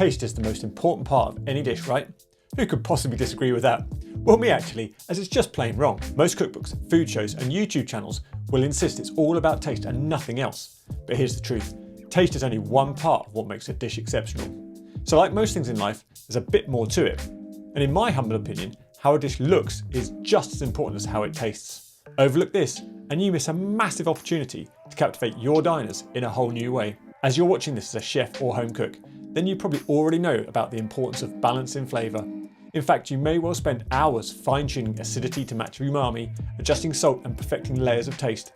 taste is the most important part of any dish, right? Who could possibly disagree with that? Well, me actually, as it's just plain wrong. Most cookbooks, food shows and YouTube channels will insist it's all about taste and nothing else. But here's the truth, taste is only one part of what makes a dish exceptional. So like most things in life, there's a bit more to it. And in my humble opinion, how a dish looks is just as important as how it tastes. Overlook this and you miss a massive opportunity to captivate your diners in a whole new way. As you're watching this as a chef or home cook, then you probably already know about the importance of balance in flavour. In fact, you may well spend hours fine-tuning acidity to match umami, adjusting salt and perfecting layers of taste.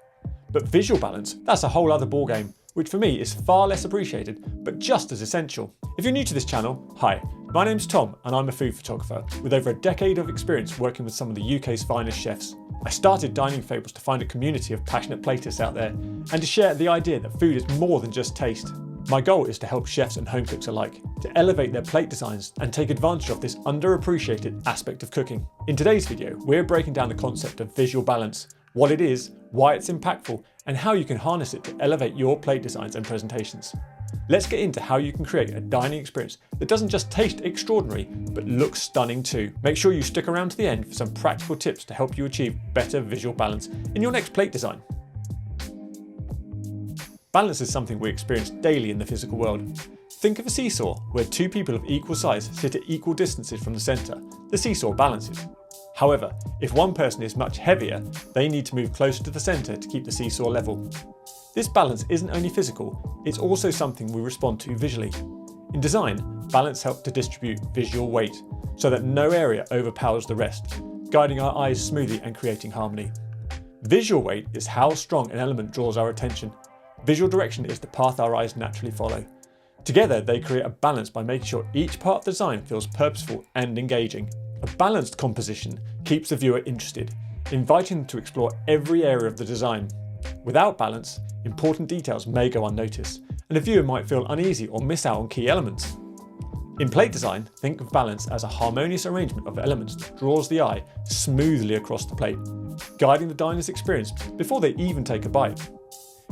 But visual balance, that's a whole other ballgame, which for me is far less appreciated, but just as essential. If you're new to this channel, hi, my name's Tom and I'm a food photographer with over a decade of experience working with some of the UK's finest chefs. I started Dining Fables to find a community of passionate platists out there and to share the idea that food is more than just taste. My goal is to help chefs and home cooks alike to elevate their plate designs and take advantage of this underappreciated aspect of cooking. In today's video, we're breaking down the concept of visual balance, what it is, why it's impactful, and how you can harness it to elevate your plate designs and presentations. Let's get into how you can create a dining experience that doesn't just taste extraordinary, but looks stunning too. Make sure you stick around to the end for some practical tips to help you achieve better visual balance in your next plate design. Balance is something we experience daily in the physical world. Think of a seesaw where two people of equal size sit at equal distances from the centre. The seesaw balances. However, if one person is much heavier, they need to move closer to the centre to keep the seesaw level. This balance isn't only physical, it's also something we respond to visually. In design, balance helps to distribute visual weight so that no area overpowers the rest, guiding our eyes smoothly and creating harmony. Visual weight is how strong an element draws our attention. Visual direction is the path our eyes naturally follow. Together, they create a balance by making sure each part of the design feels purposeful and engaging. A balanced composition keeps the viewer interested, inviting them to explore every area of the design. Without balance, important details may go unnoticed, and the viewer might feel uneasy or miss out on key elements. In plate design, think of balance as a harmonious arrangement of elements that draws the eye smoothly across the plate, guiding the diner's experience before they even take a bite.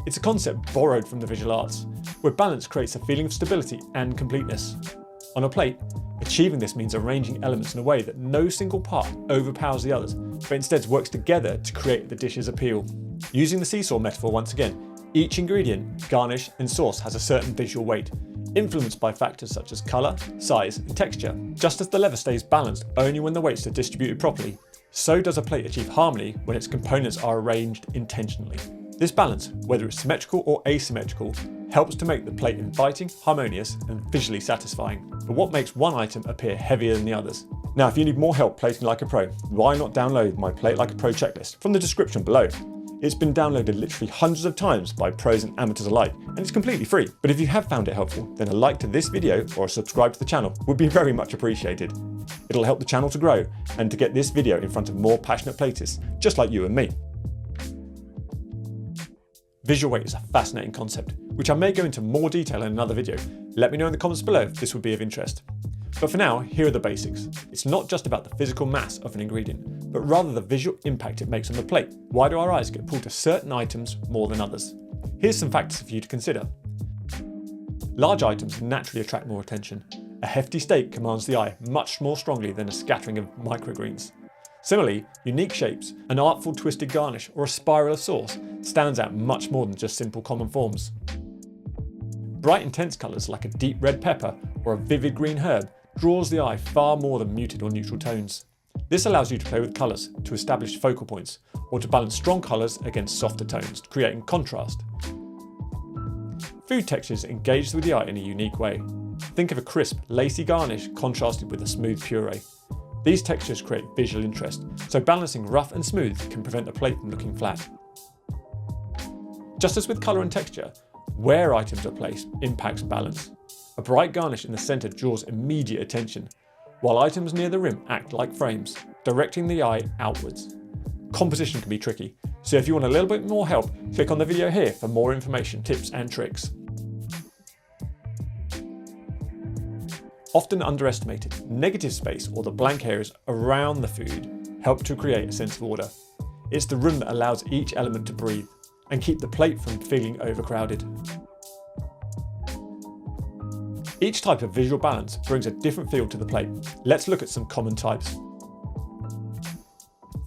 It's a concept borrowed from the visual arts, where balance creates a feeling of stability and completeness. On a plate, achieving this means arranging elements in a way that no single part overpowers the others, but instead works together to create the dish's appeal. Using the seesaw metaphor once again, each ingredient, garnish and sauce has a certain visual weight, influenced by factors such as colour, size and texture. Just as the lever stays balanced only when the weights are distributed properly, so does a plate achieve harmony when its components are arranged intentionally. This balance, whether it's symmetrical or asymmetrical, helps to make the plate inviting, harmonious and visually satisfying. But what makes one item appear heavier than the others? Now, if you need more help plating like a pro, why not download my Plate Like a Pro checklist from the description below. It's been downloaded literally hundreds of times by pros and amateurs alike, and it's completely free. But if you have found it helpful, then a like to this video or a subscribe to the channel would be very much appreciated. It'll help the channel to grow and to get this video in front of more passionate platists, just like you and me. Visual weight is a fascinating concept, which I may go into more detail in another video. Let me know in the comments below if this would be of interest. But for now, here are the basics. It's not just about the physical mass of an ingredient, but rather the visual impact it makes on the plate. Why do our eyes get pulled to certain items more than others? Here's some factors for you to consider. Large items naturally attract more attention. A hefty steak commands the eye much more strongly than a scattering of microgreens. Similarly, unique shapes, an artful twisted garnish or a spiral of sauce stands out much more than just simple common forms. Bright intense colours like a deep red pepper or a vivid green herb draws the eye far more than muted or neutral tones. This allows you to play with colours to establish focal points or to balance strong colours against softer tones, creating contrast. Food textures engage with the eye in a unique way. Think of a crisp, lacy garnish contrasted with a smooth puree. These textures create visual interest, so balancing rough and smooth can prevent the plate from looking flat. Just as with colour and texture, where items are placed impacts balance. A bright garnish in the centre draws immediate attention, while items near the rim act like frames, directing the eye outwards. Composition can be tricky, so if you want a little bit more help, click on the video here for more information, tips and tricks. Often underestimated, negative space or the blank areas around the food help to create a sense of order. It's the room that allows each element to breathe and keep the plate from feeling overcrowded. Each type of visual balance brings a different feel to the plate. Let's look at some common types.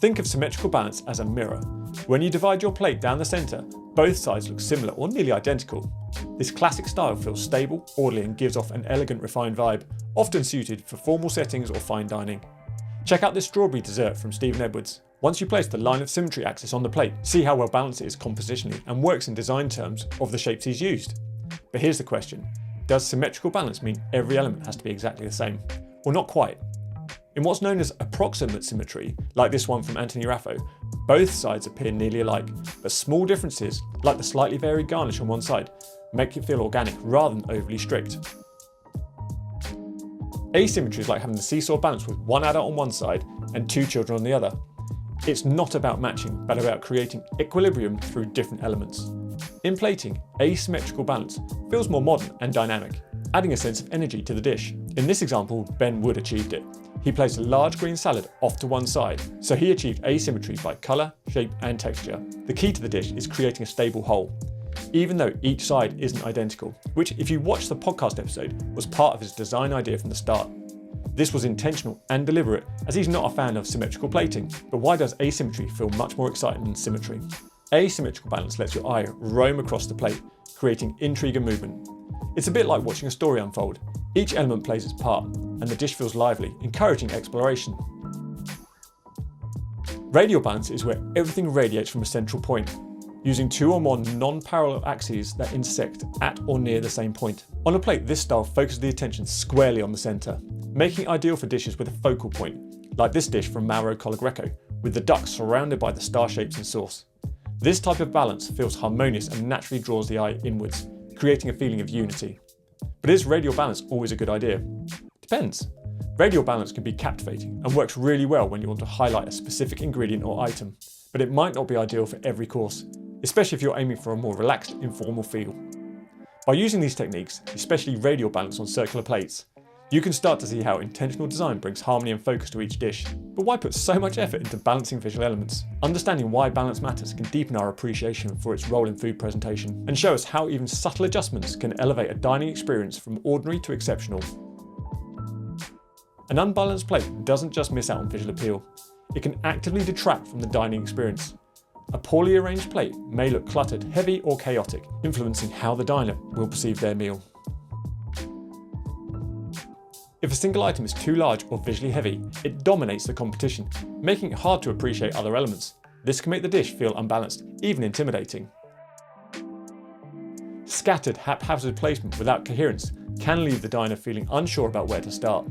Think of symmetrical balance as a mirror. When you divide your plate down the centre, both sides look similar or nearly identical. This classic style feels stable, orderly and gives off an elegant, refined vibe, often suited for formal settings or fine dining. Check out this strawberry dessert from Stephen Edwards. Once you place the line of symmetry axis on the plate, see how well balanced it is compositionally and works in design terms of the shapes he's used. But here's the question, does symmetrical balance mean every element has to be exactly the same? Well, not quite. In what's known as approximate symmetry, like this one from Anthony Raffo, both sides appear nearly alike, but small differences, like the slightly varied garnish on one side, make it feel organic rather than overly strict. Asymmetry is like having the seesaw balance with one adult on one side and two children on the other. It's not about matching, but about creating equilibrium through different elements. In plating, asymmetrical balance feels more modern and dynamic, adding a sense of energy to the dish. In this example, Ben Wood achieved it. He placed a large green salad off to one side, so he achieved asymmetry by colour, shape and texture. The key to the dish is creating a stable whole, even though each side isn't identical, which, if you watch the podcast episode, was part of his design idea from the start. This was intentional and deliberate, as he's not a fan of symmetrical plating. But why does asymmetry feel much more exciting than symmetry? Asymmetrical balance lets your eye roam across the plate, creating intrigue and movement. It's a bit like watching a story unfold. Each element plays its part, and the dish feels lively, encouraging exploration. Radial balance is where everything radiates from a central point, using two or more non-parallel axes that intersect at or near the same point. On a plate, this style focuses the attention squarely on the centre, making it ideal for dishes with a focal point, like this dish from Mauro Colagreco, with the duck surrounded by the star shapes in sauce. This type of balance feels harmonious and naturally draws the eye inwards, creating a feeling of unity. But is radial balance always a good idea? Depends. Radial balance can be captivating and works really well when you want to highlight a specific ingredient or item, but it might not be ideal for every course, especially if you're aiming for a more relaxed, informal feel. By using these techniques, especially radial balance on circular plates, you can start to see how intentional design brings harmony and focus to each dish. But why put so much effort into balancing visual elements? Understanding why balance matters can deepen our appreciation for its role in food presentation and show us how even subtle adjustments can elevate a dining experience from ordinary to exceptional. An unbalanced plate doesn't just miss out on visual appeal, it can actively detract from the dining experience. A poorly arranged plate may look cluttered, heavy or chaotic, influencing how the diner will perceive their meal. If a single item is too large or visually heavy, it dominates the competition, making it hard to appreciate other elements. This can make the dish feel unbalanced, even intimidating. Scattered, haphazard placement without coherence can leave the diner feeling unsure about where to start.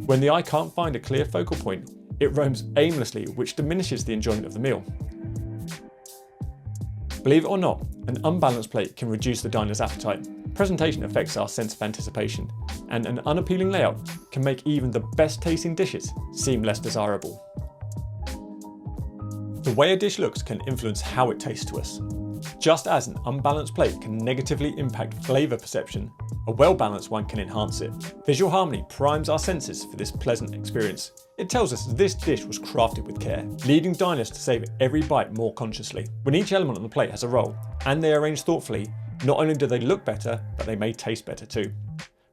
When the eye can't find a clear focal point, it roams aimlessly, which diminishes the enjoyment of the meal. Believe it or not, an unbalanced plate can reduce the diner's appetite. Presentation affects our sense of anticipation, and an unappealing layout can make even the best tasting dishes seem less desirable. The way a dish looks can influence how it tastes to us. Just as an unbalanced plate can negatively impact flavour perception, a well-balanced one can enhance it. Visual harmony primes our senses for this pleasant experience. It tells us this dish was crafted with care, leading diners to savour every bite more consciously. When each element on the plate has a role, and they are arranged thoughtfully, not only do they look better, but they may taste better too.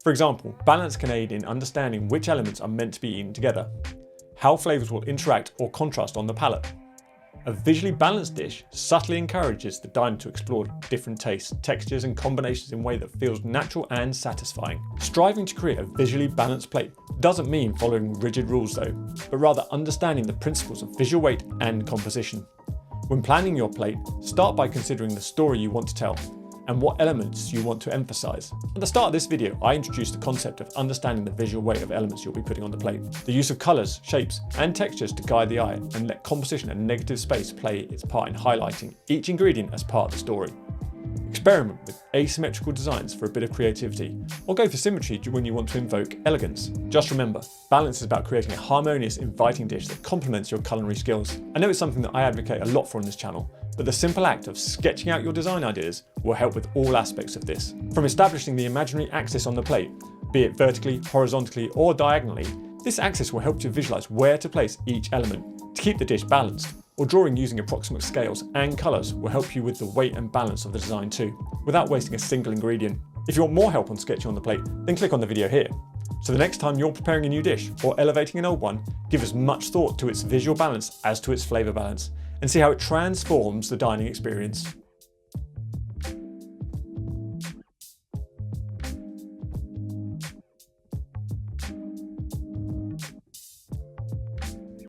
For example, balance can aid in understanding which elements are meant to be eaten together, how flavours will interact or contrast on the palate. A visually balanced dish subtly encourages the diner to explore different tastes, textures and combinations in a way that feels natural and satisfying. Striving to create a visually balanced plate doesn't mean following rigid rules though, but rather understanding the principles of visual weight and composition. When planning your plate, start by considering the story you want to tell and what elements you want to emphasise. At the start of this video, I introduced the concept of understanding the visual weight of elements you'll be putting on the plate. The use of colours, shapes and textures to guide the eye, and let composition and negative space play its part in highlighting each ingredient as part of the story. Experiment with asymmetrical designs for a bit of creativity, or go for symmetry when you want to invoke elegance. Just remember, balance is about creating a harmonious, inviting dish that complements your culinary skills. I know it's something that I advocate a lot for on this channel, but the simple act of sketching out your design ideas will help with all aspects of this. From establishing the imaginary axis on the plate, be it vertically, horizontally or diagonally, this axis will help you visualise where to place each element to keep the dish balanced, or drawing using approximate scales and colours will help you with the weight and balance of the design too, without wasting a single ingredient. If you want more help on sketching on the plate, then click on the video here. So the next time you're preparing a new dish or elevating an old one, give as much thought to its visual balance as to its flavour balance, and see how it transforms the dining experience.